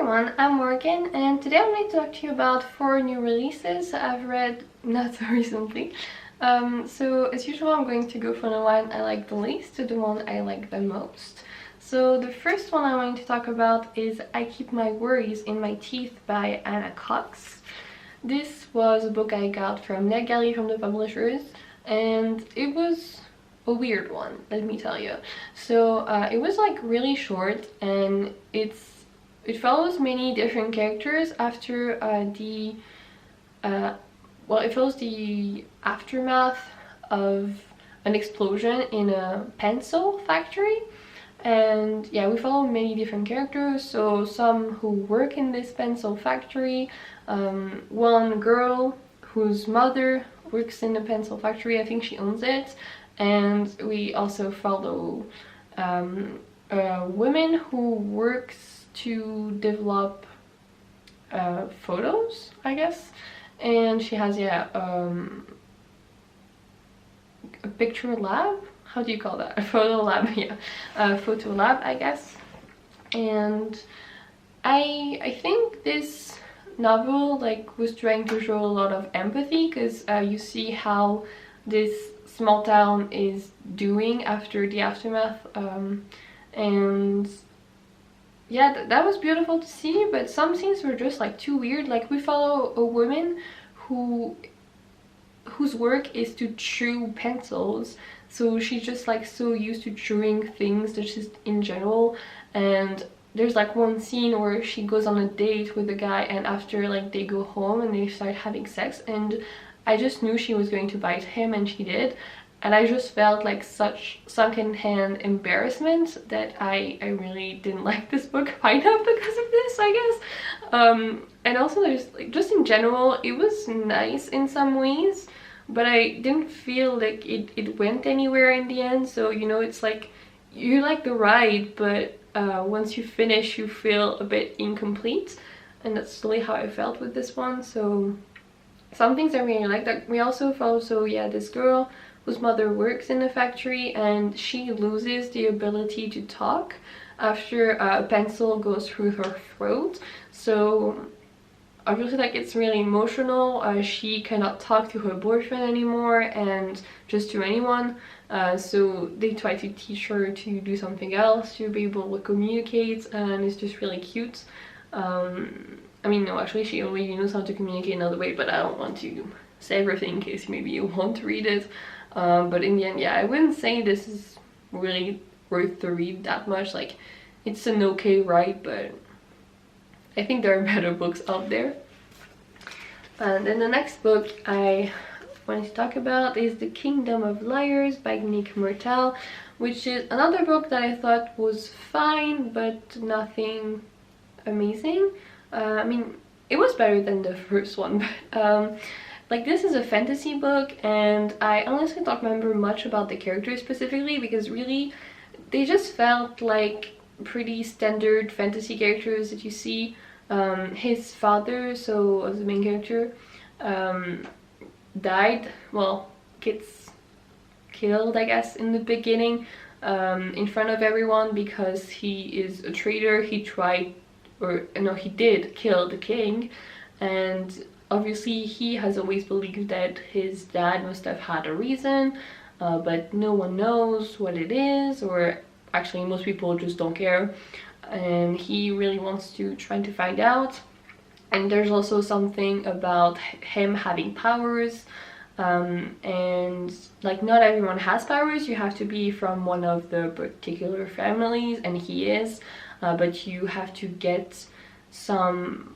everyone, I'm Morgan, and today I'm going to talk to you about 4 new releases I've read not so recently. So as usual, I'm going to go from the one I like the least to the one I like the most. So the first one I'm going to talk about is I Keep My Worries in My Teeth by Anna Cox. This was a book I got from NetGalley, from the publishers, and it was a weird one, let me tell you. So it was like really short, and it follows many different characters after it follows the aftermath of an explosion in a pencil factory. And yeah, we follow many different characters, so some who work in this pencil factory, one girl whose mother works in the pencil factory, I think she owns it, and we also follow a woman who works to develop photos, I guess, and she has a picture lab. How do you call that? A photo lab, yeah, a photo lab, I guess. And I think this novel was trying to show a lot of empathy, because you see how this small town is doing after the aftermath, and yeah, that was beautiful to see. But some scenes were just too weird. We follow a woman whose work is to chew pencils, so she's just so used to chewing things just in general. And there's one scene where she goes on a date with a guy, and after they go home and they start having sex, and I just knew she was going to bite him, and she did. And I just felt such secondhand embarrassment that I really didn't like this book, kind of because of this, I guess. And also there's just in general, it was nice in some ways, but I didn't feel like it went anywhere in the end. So it's you like the ride, but once you finish you feel a bit incomplete, and that's totally how I felt with this one. So some things I really like. That we also follow, so yeah, this girl whose mother works in the factory, and she loses the ability to talk after a pencil goes through her throat. So obviously it's really emotional. She cannot talk to her boyfriend anymore, and just to anyone. So they try to teach her to do something else to be able to communicate, and it's just really cute. I mean, no, actually she already knows how to communicate another way, but I don't want to say everything in case maybe you want to read it. But in the end, yeah, I wouldn't say this is really worth the read that much. It's an okay ride, but I think there are better books out there. And then the next book I wanted to talk about is The Kingdom of Liars by Martell, which is another book that I thought was fine, but nothing amazing. I mean, it was better than the first one, but this is a fantasy book, and I honestly don't remember much about the characters specifically, because really they just felt like pretty standard fantasy characters that you see. His father, so as the main character, died, well, gets killed, I guess, in the beginning, in front of everyone, because he is a traitor. He did kill the king, and obviously he has always believed that his dad must have had a reason, but no one knows what it is, or actually most people just don't care, and he really wants to try to find out. And there's also something about him having powers, and not everyone has powers. You have to be from one of the particular families, and he is, but you have to get some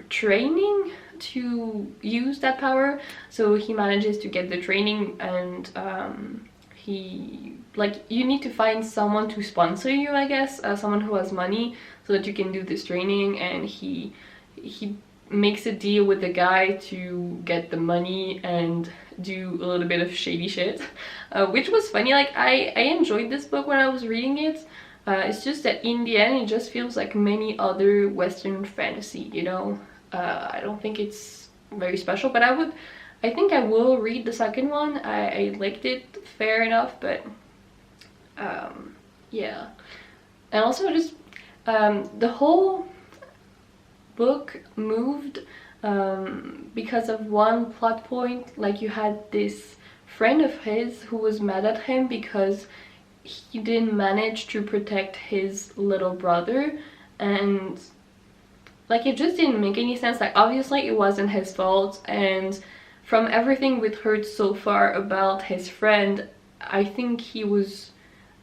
training to use that power. So he manages to get the training, and you need to find someone to sponsor you, I guess, someone who has money, so that you can do this training. And he makes a deal with the guy to get the money and do a little bit of shady shit, which was funny. I enjoyed this book when I was reading it. It's just that in the end it just feels like many other Western fantasy, I don't think it's very special, but I think I will read the second one. I liked it, fair enough, but yeah. And also just the whole book moved because of one plot point. Like, you had this friend of his who was mad at him because he didn't manage to protect his little brother, and like it just didn't make any sense. Like, obviously it wasn't his fault, and from everything we'd heard so far about his friend, I think he was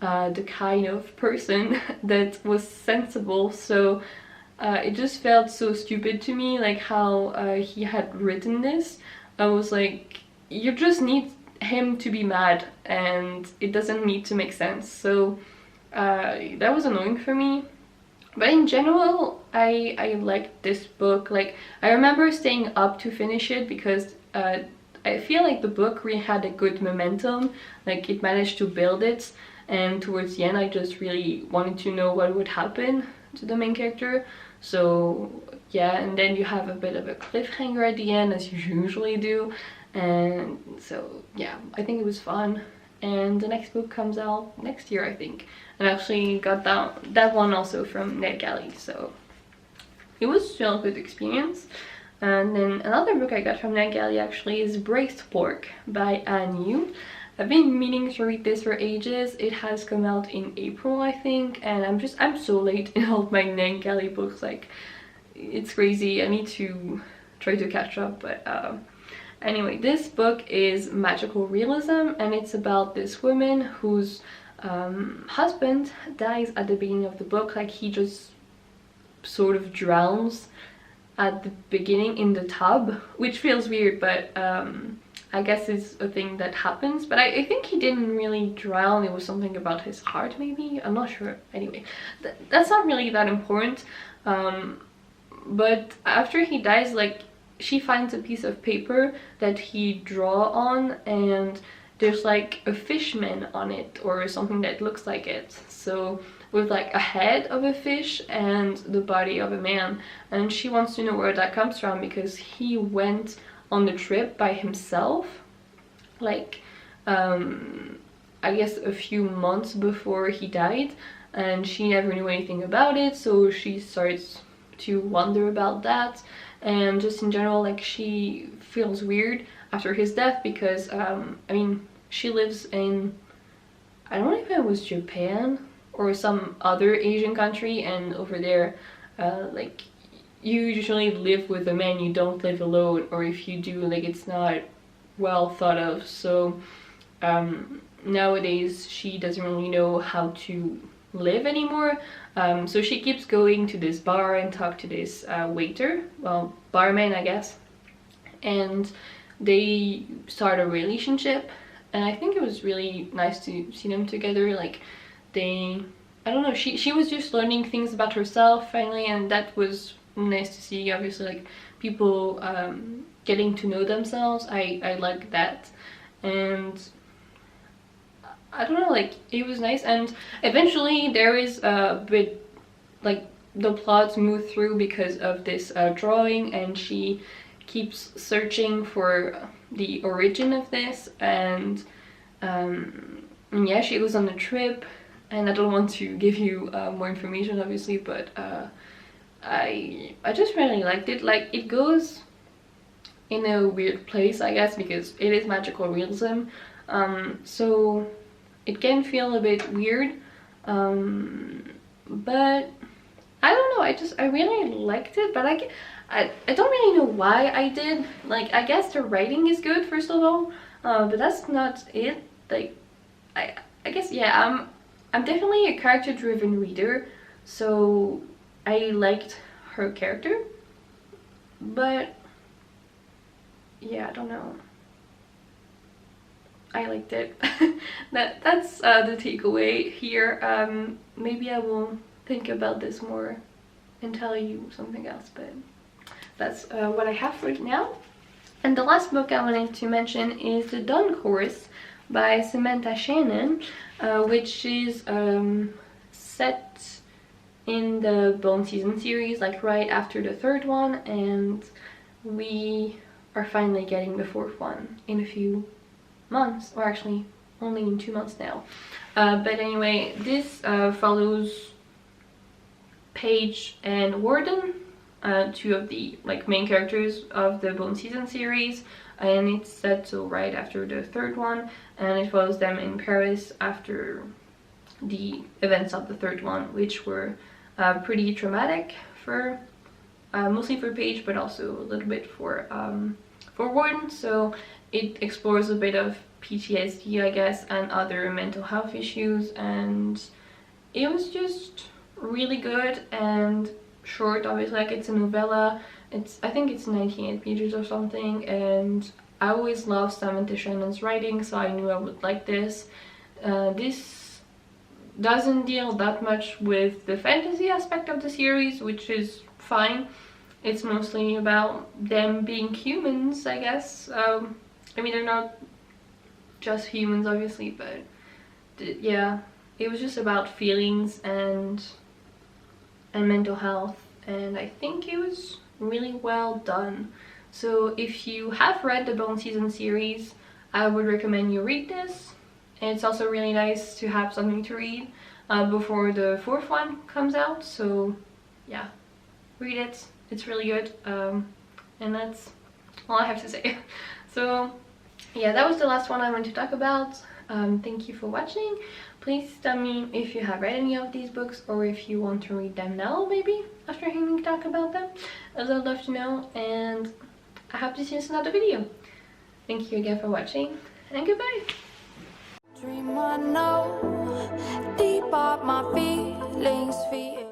the kind of person that was sensible. So it just felt so stupid to me, like how he had written this. I was like, you just need him to be mad and it doesn't need to make sense. So that was annoying for me. But in general, I liked this book. Like, I remember staying up to finish it because I feel like the book really had a good momentum. Like, it managed to build it, and towards the end I just really wanted to know what would happen to the main character. So yeah, and then you have a bit of a cliffhanger at the end, as you usually do. And so yeah, I think it was fun. And the next book comes out next year, I think. And I actually got that one also from NetGalley, so it was still a good experience. And then another book I got from NetGalley actually is Braised Pork by Anne Yu. I've been meaning to read this for ages. It has come out in April, I think, and I'm so late in all of my NetGalley books. Like, it's crazy. I need to try to catch up, but anyway, this book is magical realism, and it's about this woman whose husband dies at the beginning of the book. Like, he just sort of drowns at the beginning in the tub, which feels weird, but I guess it's a thing that happens. But I think he didn't really drown. It was something about his heart, maybe, I'm not sure. Anyway, that's not really that important. But after he dies, like, she finds a piece of paper that he draw on, and there's like a fishman on it or something that looks like it. So with like a head of a fish and the body of a man, and she wants to know where that comes from because he went on the trip by himself, like I guess a few months before he died, and she never knew anything about it. So she starts to wonder about that, and just in general, like, she feels weird after his death because I mean, she lives in, I don't know if it was Japan or some other Asian country, and over there like, you usually live with a man, you don't live alone, or if you do, like, it's not well thought of. So nowadays she doesn't really know how to live anymore. So she keeps going to this bar and talk to this waiter, well, barman, I guess, and they start a relationship, and I think it was really nice to see them together. Like, they, I don't know, she was just learning things about herself finally, and that was nice to see. Obviously, like, people getting to know themselves, I like that. And I don't know, like, it was nice. And eventually there is a bit, like, the plots move through because of this drawing, and she keeps searching for the origin of this. And yeah, she goes on a trip, and I don't want to give you more information, obviously, but I just really liked it. Like, it goes in a weird place, I guess, because it is magical realism, so it can feel a bit weird, but I don't know, I really liked it. But I don't really know why I did. Like, I guess the writing is good, first of all, but that's not it. Like, I guess, yeah, I'm definitely a character driven reader, so I liked her character, but yeah, I don't know, I liked it. That's the takeaway here. Maybe I will think about this more and tell you something else, but that's what I have right now. And the last book I wanted to mention is The Dawn Chorus by Samantha Shannon, which is set in the Bone Season series, like right after the third one, and we are finally getting the fourth one in a few months, or actually only in 2 months now. But anyway, this follows Paige and Warden, two of the like main characters of the Bone Season series, and it's set so right after the third one, and it follows them in Paris after the events of the third one, which were pretty traumatic for mostly for Paige, but also a little bit for Warden. So it explores a bit of PTSD, I guess, and other mental health issues, and it was just really good and short. Obviously, like, it's a novella. I think it's 98 pages or something, and I always loved Samantha Shannon's writing, so I knew I would like this. This doesn't deal that much with the fantasy aspect of the series, which is fine. It's mostly about them being humans, I guess. I mean, they're not just humans, obviously, but yeah, it was just about feelings and mental health, and I think it was really well done. So if you have read the Bone Season series, I would recommend you read this. And it's also really nice to have something to read before the fourth one comes out. So yeah, read it. It's really good. And that's all I have to say. So yeah, that was the last one I want to talk about. Thank you for watching. Please tell me if you have read any of these books, or if you want to read them now, maybe after hearing me talk about them, as I'd love to know. And I hope to see you in another video. Thank you again for watching, and goodbye. Dream I know, deep up my feelings for you.